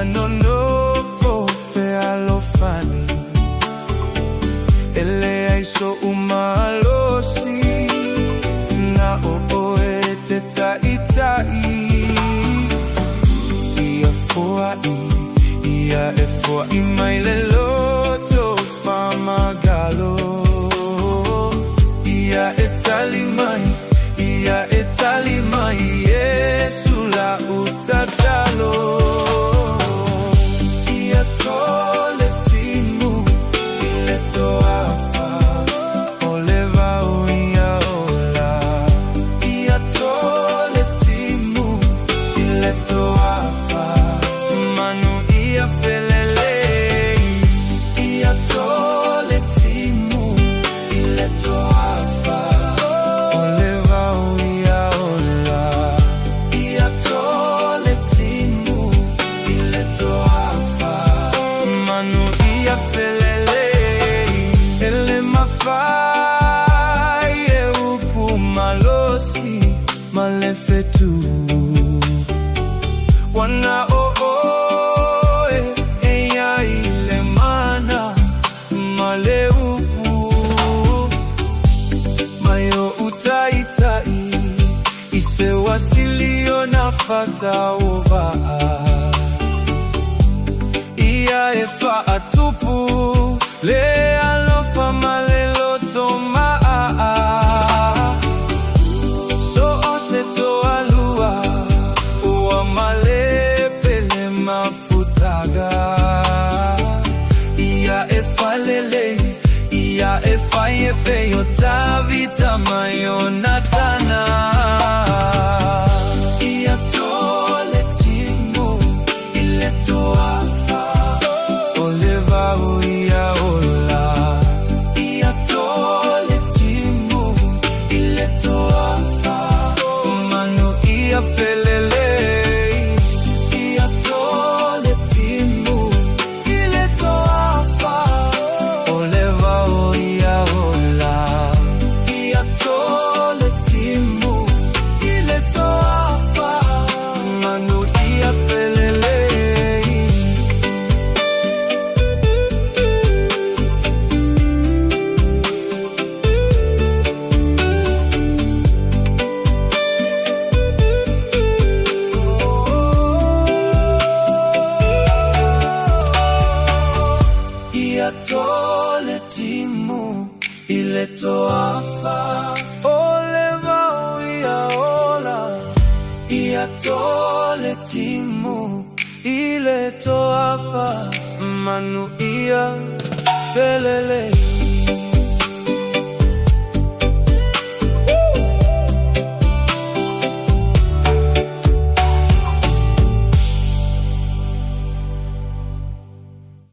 ia nonofo fe alofani ele aiso umalosi na oe te taitai ia foai ia e foai mai le loto famagalo ia e tali mai Yesu la utatalo ia tole timu ile toafa oleva ia ola ia tole timu ile toafa manu ia felele ia tole timu ile toafa oleva ia ola ia tole timu ile toafa manu ia felele ele mafai e upu malosi malefetu wana wasilio na fata uva ia efa atupu le alofa malelo toma so oseto alua ua male pele mafutaga ia efa lele ia efa yepe yotavita mayonatana tole timu ile toafa oleva ia ola ia tole timu ile toafa manu ia felele